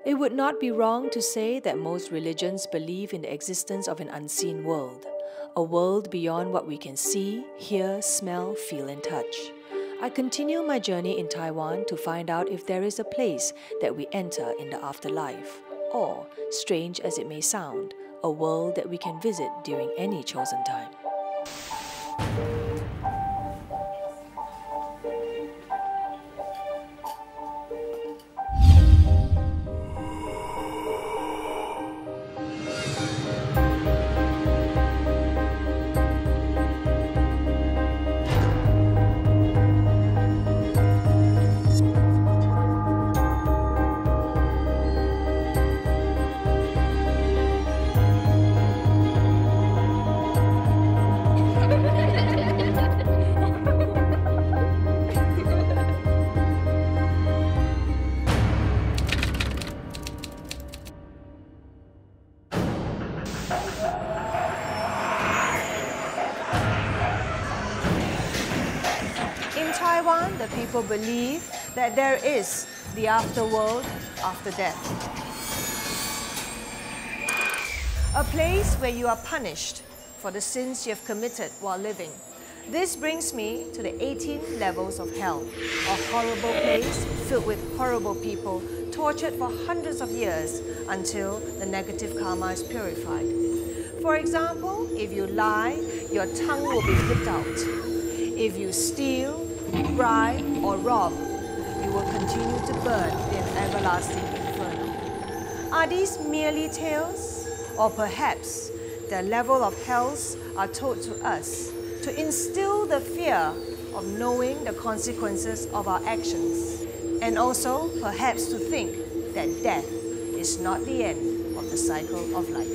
It would not be wrong to say that most religions believe in the existence of an unseen world, a world beyond what we can see, hear, smell, feel, and touch. I continue my journey in Taiwan to find out if there is a place that we enter in the afterlife, or, strange as it may sound, a world that we can visit during any chosen time. In Taiwan, the people believe that there is the afterworld after death. A place where you are punished for the sins you have committed while living. This brings me to the 18 levels of hell, a horrible place filled with horrible people tortured for hundreds of years until the negative karma is purified. For example, if you lie, your tongue will be clipped out. If you steal, bribe, or rob, you will continue to burn in everlasting inferno. Are these merely tales? Or perhaps the level of hells are told to us to instill the fear of knowing the consequences of our actions, and also perhaps to think that death is not the end of the cycle of life.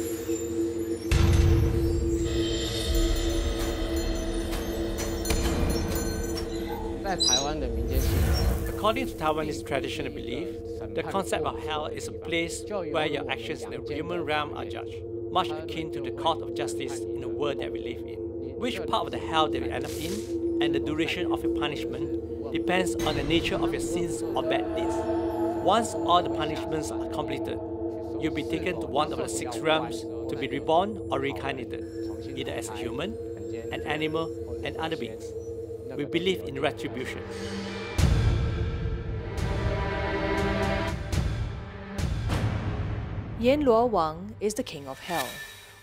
According to Taiwanese traditional belief, the concept of hell is a place where your actions in the human realm are judged, much akin to the court of justice in the world that we live in. Which part of the hell that you end up in and the duration of your punishment depends on the nature of your sins or bad deeds. Once all the punishments are completed, you'll be taken to one of the 6 realms to be reborn or reincarnated, either as a human, an animal, and other beings. We believe in retribution. Yan Luo Wang is the king of hell,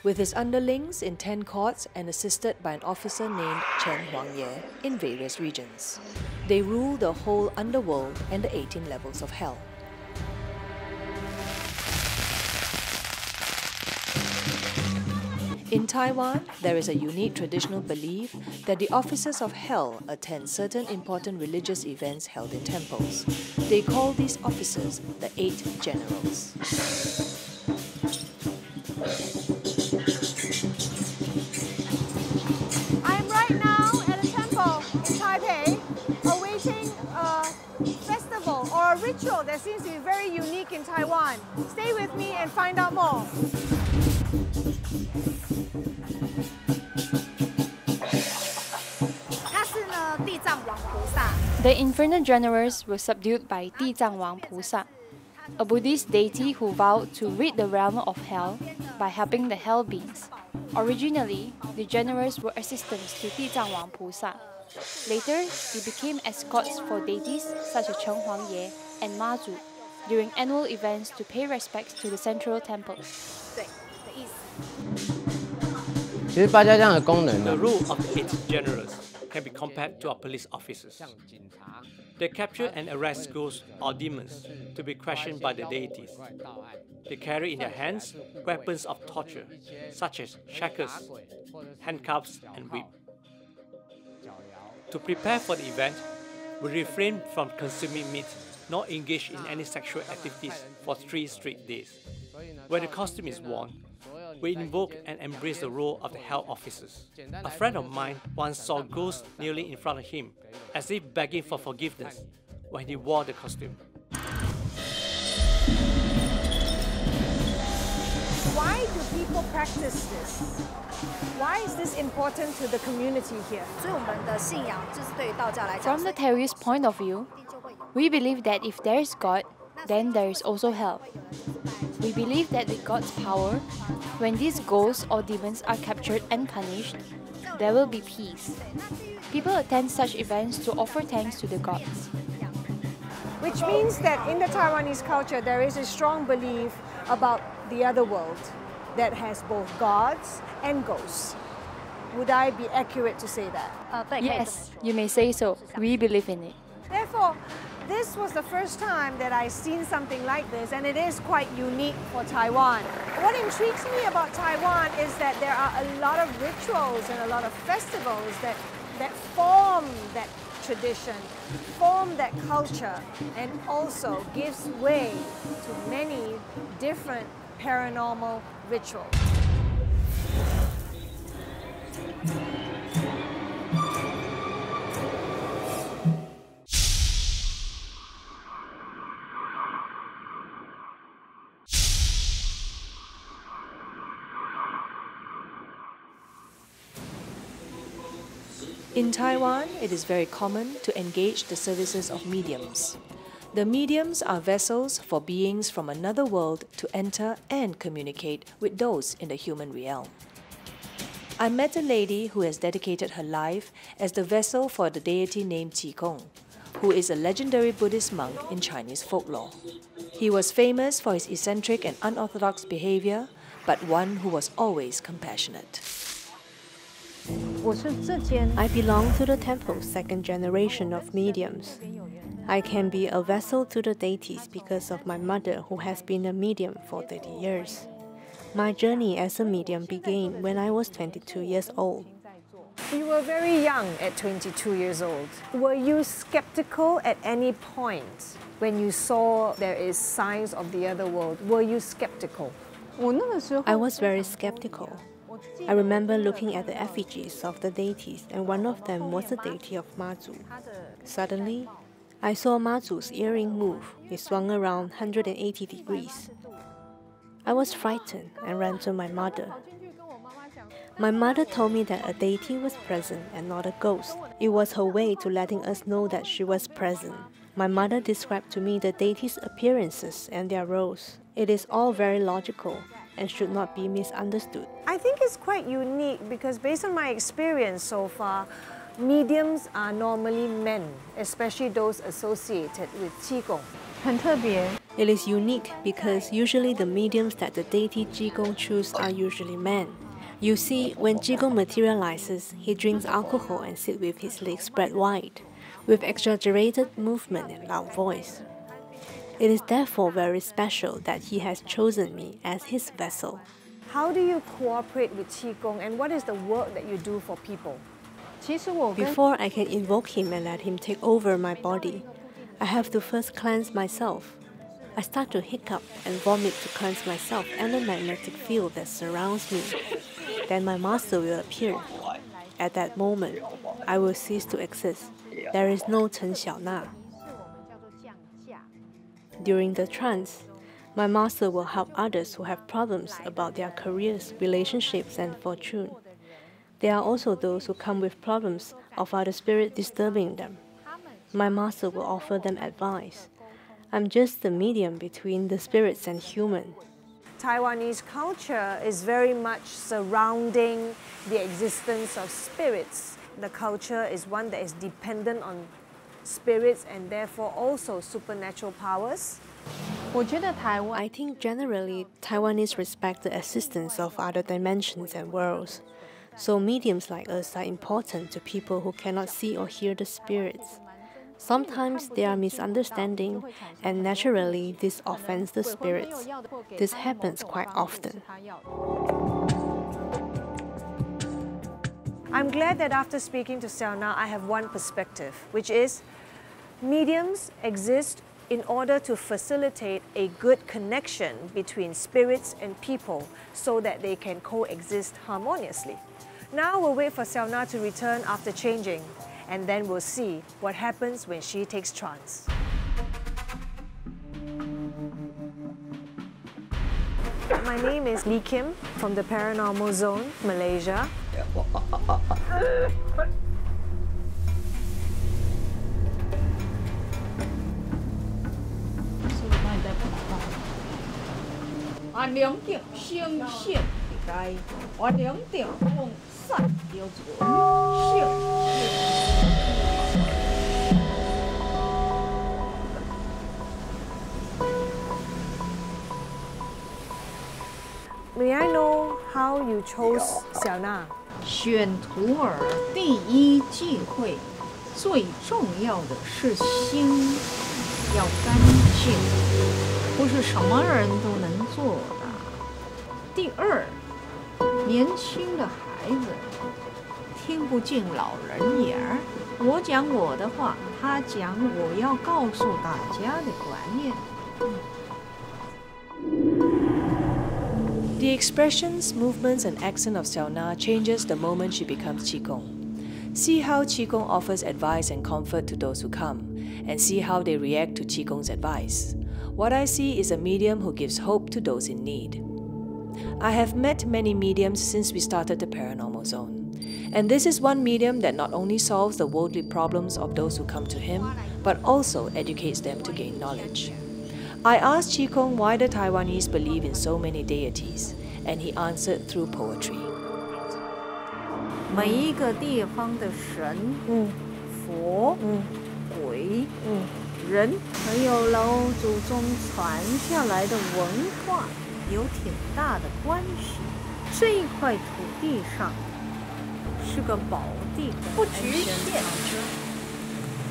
with his underlings in 10 courts and assisted by an officer named Chen Huangye in various regions. They rule the whole underworld and the 18 levels of hell. In Taiwan, there is a unique traditional belief that the officers of hell attend certain important religious events held in temples. They call these officers the 8 generals. I'm right now at a temple in Taipei, awaiting a festival or a ritual that seems to be very unique in Taiwan. Stay with me and find out more. The infernal generals were subdued by Di Zhang Wang Pusa, a Buddhist deity who vowed to rid the realm of hell by helping the hell beings. Originally, the generals were assistants to Di Zhang Wang Pusa. Later, they became escorts for deities such as Chen Huangye and Ma Zu during annual events to pay respects to the central temples. The role of the 8 generals can be compared to our police officers. They capture and arrest ghosts or demons to be questioned by the deities. They carry in their hands weapons of torture, such as shackles, handcuffs, and whip. To prepare for the event, we refrain from consuming meat nor engage in any sexual activities for 3 straight days. When the costume is worn, we invoke and embrace the role of the hell officers. A friend of mine once saw ghosts kneeling in front of him, as if begging for forgiveness, when he wore the costume. Why do people practice this? Why is this important to the community here? From the Taoist point of view, We believe that if there is God, then there is also hell. We believe that with God's power, when these ghosts or demons are captured and punished, there will be peace. People attend such events to offer thanks to the gods. Which means that in the Taiwanese culture, there is a strong belief about the other world that has both gods and ghosts. Would I be accurate to say that? Yes, you may say so. We believe in it. Therefore, this was the first time that I've seen something like this, and it is quite unique for Taiwan. What intrigues me about Taiwan is that there are a lot of rituals and a lot of festivals that form that tradition, form that culture, and also gives way to many different paranormal rituals. In Taiwan, it is very common to engage the services of mediums. The mediums are vessels for beings from another world to enter and communicate with those in the human realm. I met a lady who has dedicated her life as the vessel for the deity named Qigong, who is a legendary Buddhist monk in Chinese folklore. He was famous for his eccentric and unorthodox behavior, but one who was always compassionate. I belong to the temple's second generation of mediums. I can be a vessel to the deities because of my mother, who has been a medium for 30 years. My journey as a medium began when I was 22 years old. You were very young at 22 years old. Were you skeptical at any point when you saw there is signs of the other world? Were you skeptical? I was very skeptical. I remember looking at the effigies of the deities, and one of them was the deity of Mazu. Suddenly, I saw Mazu's earring move. It swung around 180 degrees. I was frightened and ran to my mother. My mother told me that a deity was present and not a ghost. It was her way to letting us know that she was present. My mother described to me the deities' appearances and their roles. It is all very logical and should not be misunderstood. I think it's quite unique because based on my experience so far, mediums are normally men, especially those associated with Qigong. It is unique because usually the mediums that the deity Qigong choose are usually men. You see, when Qigong materializes, he drinks alcohol and sits with his legs spread wide, with exaggerated movement and loud voice. It is therefore very special that he has chosen me as his vessel. How do you cooperate with Qigong, and what is the work that you do for people? Before I can invoke him and let him take over my body, I have to first cleanse myself. I start to hiccup and vomit to cleanse myself and the magnetic field that surrounds me. Then my master will appear. At that moment, I will cease to exist. There is no Chen Xiaona. During the trance, my master will help others who have problems about their careers, relationships, and fortune. There are also those who come with problems of other spirits disturbing them. My master will offer them advice. I'm just the medium between the spirits and human. Taiwanese culture is very much surrounding the existence of spirits. The culture is one that is dependent on spirits and therefore also supernatural powers. I think generally Taiwanese respect the existence of other dimensions and worlds. So mediums like us are important to people who cannot see or hear the spirits. Sometimes there are misunderstandings, and naturally this offends the spirits. This happens quite often. I'm glad that after speaking to Xiaona, I have one perspective, which is mediums exist in order to facilitate a good connection between spirits and people so that they can coexist harmoniously. Now we'll wait for Xiaona to return after changing, and then we'll see what happens when she takes trance. My name is Lee Kim from the Paranormal Zone, Malaysia. May I know how you chose Xiao Na? 选徒儿第一忌讳，最重要的是心要干净，不是什么人都能做的。第二，年轻的孩子听不进老人言儿，我讲我的话，他讲我要告诉大家的观念。The expressions, movements, and accent of Xiao Na changes the moment she becomes Qigong. See how Qigong offers advice and comfort to those who come, and see how they react to Qigong's advice. What I see is a medium who gives hope to those in need. I have met many mediums since we started the Paranormal Zone. And this is one medium that not only solves the worldly problems of those who come to him, but also educates them to gain knowledge. I asked Qigong why the Taiwanese believe in so many deities, and he answered through poetry. 每一个地方的神、佛、鬼、人，还有老祖宗传下来的文化，有挺大的关系。这一块土地上是个宝地，不局限，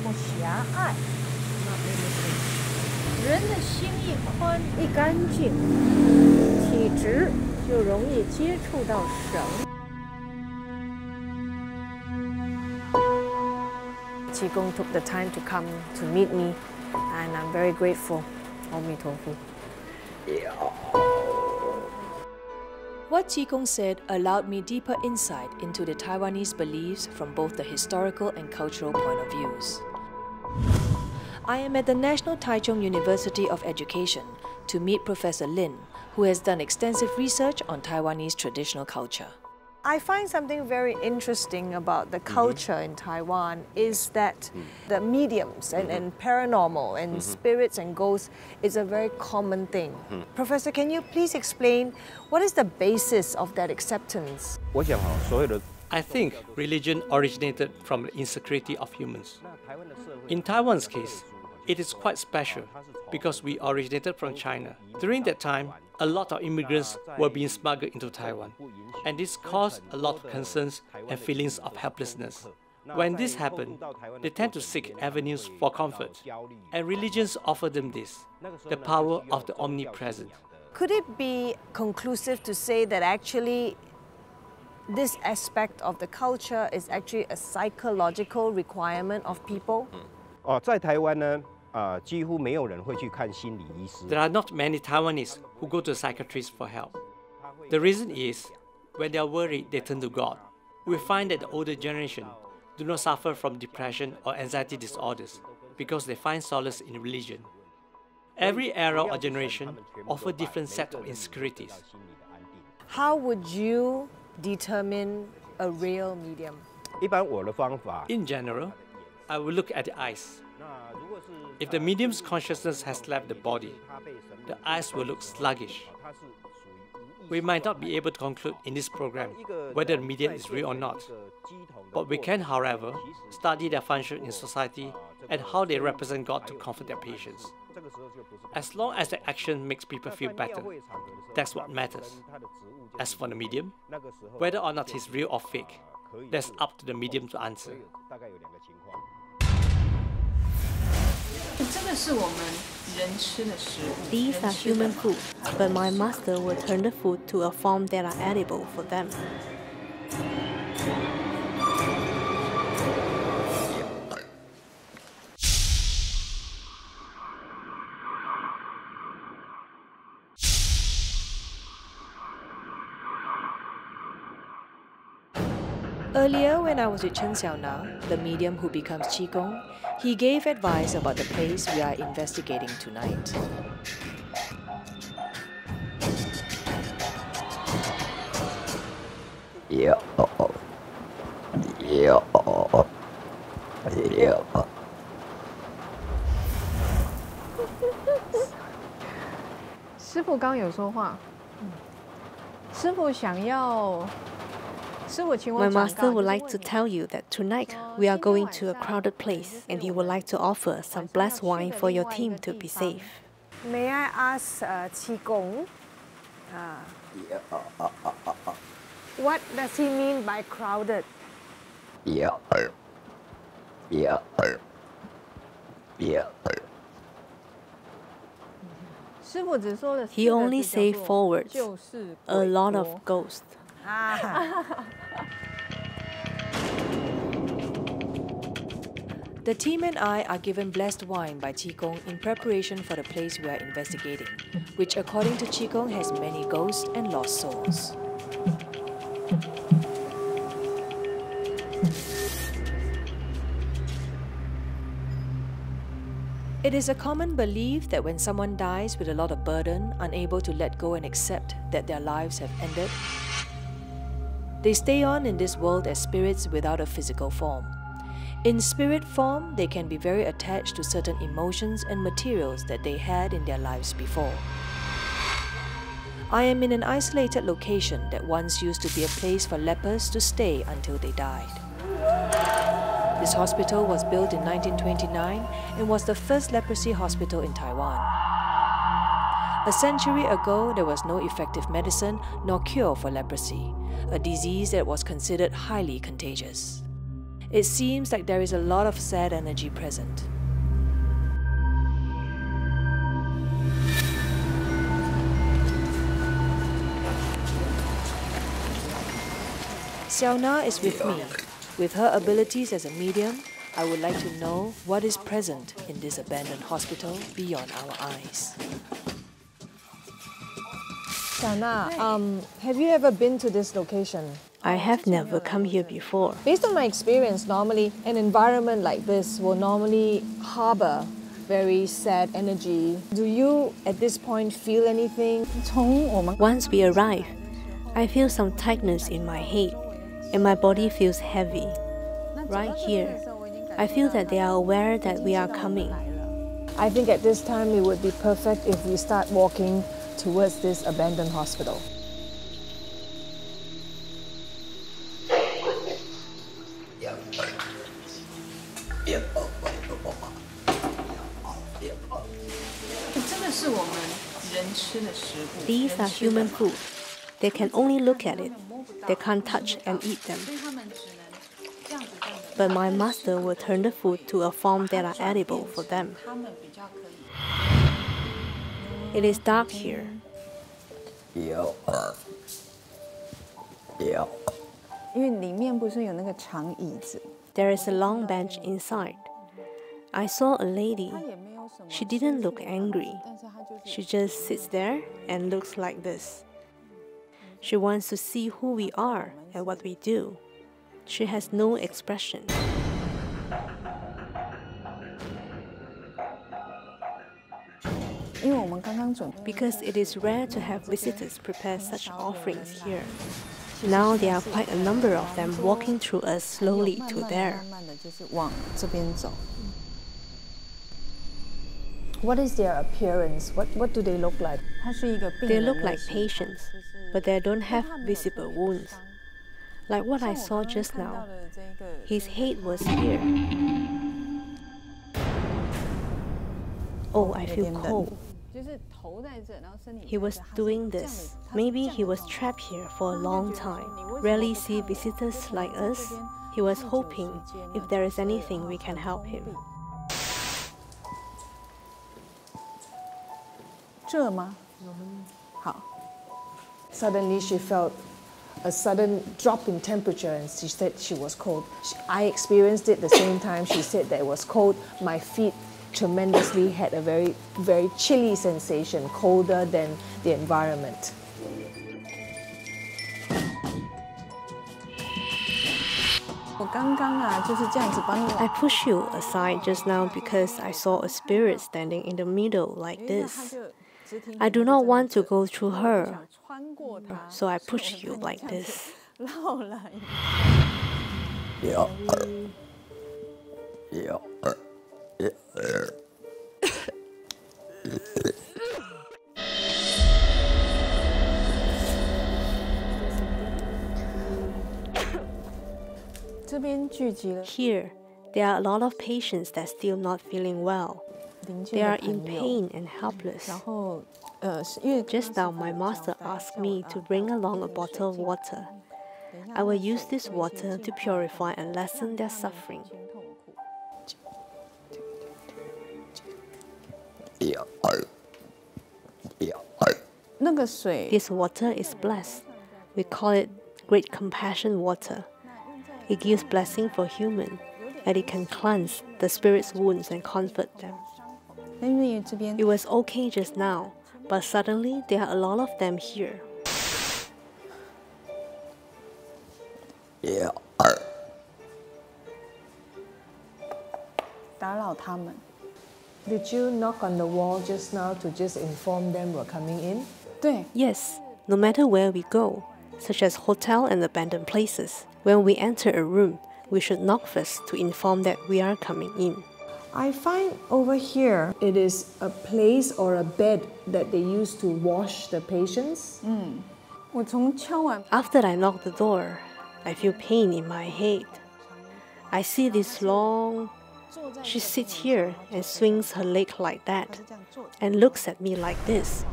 不狭隘。人的心一宽一干净，体质就容易接触到神。Qigong took the time to come to meet me, and I'm very grateful. Aum Tofu. What Qigong said allowed me deeper insight into the Taiwanese beliefs from both the historical and cultural point of views. I am at the National Taichung University of Education to meet Professor Lin, who has done extensive research on Taiwanese traditional culture. I find something very interesting about the culture in Taiwan is that the mediums and paranormal and spirits and ghosts is a very common thing. Professor, can you please explain what is the basis of that acceptance? I think religion originated from the insecurity of humans. In Taiwan's case, it is quite special because we originated from China. During that time, a lot of immigrants were being smuggled into Taiwan, and this caused a lot of concerns and feelings of helplessness. When this happened, they tend to seek avenues for comfort, and religions offer them this, the power of the omnipresent. Could it be conclusive to say that actually this aspect of the culture is actually a psychological requirement of people? 在台湾呢，几乎没有人会去看心理医师。 There are not many Taiwanese who go to psychiatrists for help. The reason is, when they are worried, they turn to God. We find that the older generation do not suffer from depression or anxiety disorders because they find solace in religion. Every era or generation offers different sets of insecurities. How would you determine a real medium? 一般我的方法， In general, I will look at the eyes. If the medium's consciousness has left the body, the eyes will look sluggish. We might not be able to conclude in this program whether the medium is real or not, but we can, however, study their function in society and how they represent God to comfort their patients. As long as the action makes people feel better, that's what matters. As for the medium, whether or not he's real or fake, that's up to the medium to answer. These are human food, but my master will turn the food to a form that are edible for them. Earlier, when I was with Chen Xiaona, the medium who becomes Qigong, he gave advice about the place we are investigating tonight. Yeah. 师父刚有说话， My master would like to tell you that tonight we are going to a crowded place and he would like to offer some blessed wine for your team to be safe. May I ask Qi Gong, what does he mean by crowded? He only say forwards, a lot of ghosts. The team and I are given blessed wine by Qigong in preparation for the place we are investigating, which according to Qigong has many ghosts and lost souls. It is a common belief that when someone dies with a lot of burden, unable to let go and accept that their lives have ended, they stay on in this world as spirits without a physical form. In spirit form, they can be very attached to certain emotions and materials that they had in their lives before. I am in an isolated location that once used to be a place for lepers to stay until they died. This hospital was built in 1929 and was the first leprosy hospital in Taiwan. A century ago, there was no effective medicine nor cure for leprosy, a disease that was considered highly contagious. It seems like there is a lot of sad energy present. Xiao Na is with me. With her abilities as a medium, I would like to know what is present in this abandoned hospital beyond our eyes. Xiao Na, have you ever been to this location? I have never come here before. Based on my experience, normally an environment like this will normally harbor very sad energy. Do you at this point feel anything? Once we arrive, I feel some tightness in my head and my body feels heavy. Right here, I feel that they are aware that we are coming. I think at this time it would be perfect if we start walking towards this abandoned hospital. These are human food. They can only look at it. They can't touch and eat them. But my master will turn the food to a form that are edible for them. It is dark here. There is a long bench inside. I saw a lady. She didn't look angry. She just sits there and looks like this. She wants to see who we are and what we do. She has no expression. Because it is rare to have visitors prepare such offerings here. Now there are quite a number of them walking through us slowly to there. What is their appearance? What do they look like? They look like patients, but they don't have visible wounds. Like what I saw just now. His head was here. Oh, I feel cold. He was doing this. Maybe he was trapped here for a long time. Rarely see visitors like us. He was hoping if there is anything we can help him. Suddenly she felt a sudden drop in temperature and she said she was cold. I experienced it the same time. She said that it was cold. My feet tremendously had a very, very chilly sensation, colder than the environment. I pushed you aside just now because I saw a spirit standing in the middle like this. I do not want to go through her, so I pushed you like this. Here, there are a lot of patients that are still not feeling well. They are in pain and helpless. Just now, my master asked me to bring along a bottle of water. I will use this water to purify and lessen their suffering. This water is blessed. We call it Great Compassion Water. It gives blessing for human, and it can cleanse the spirit's wounds and comfort them. It was okay just now, but suddenly there are a lot of them here. Did you knock on the wall just now to just inform them we're coming in? Yes, no matter where we go, such as hotel and abandoned places, when we enter a room, we should knock first to inform that we are coming in. I find over here it is a place or a bed that they use to wash the patients. After I knock the door, I feel pain in my head. I see this long... She sits here and swings her leg like that and looks at me like this.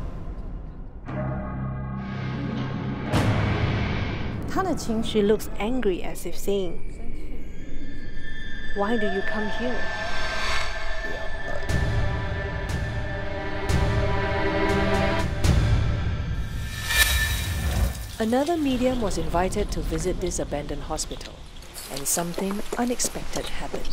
She looks angry as if saying, "Why do you come here?" Another medium was invited to visit this abandoned hospital, and something unexpected happened.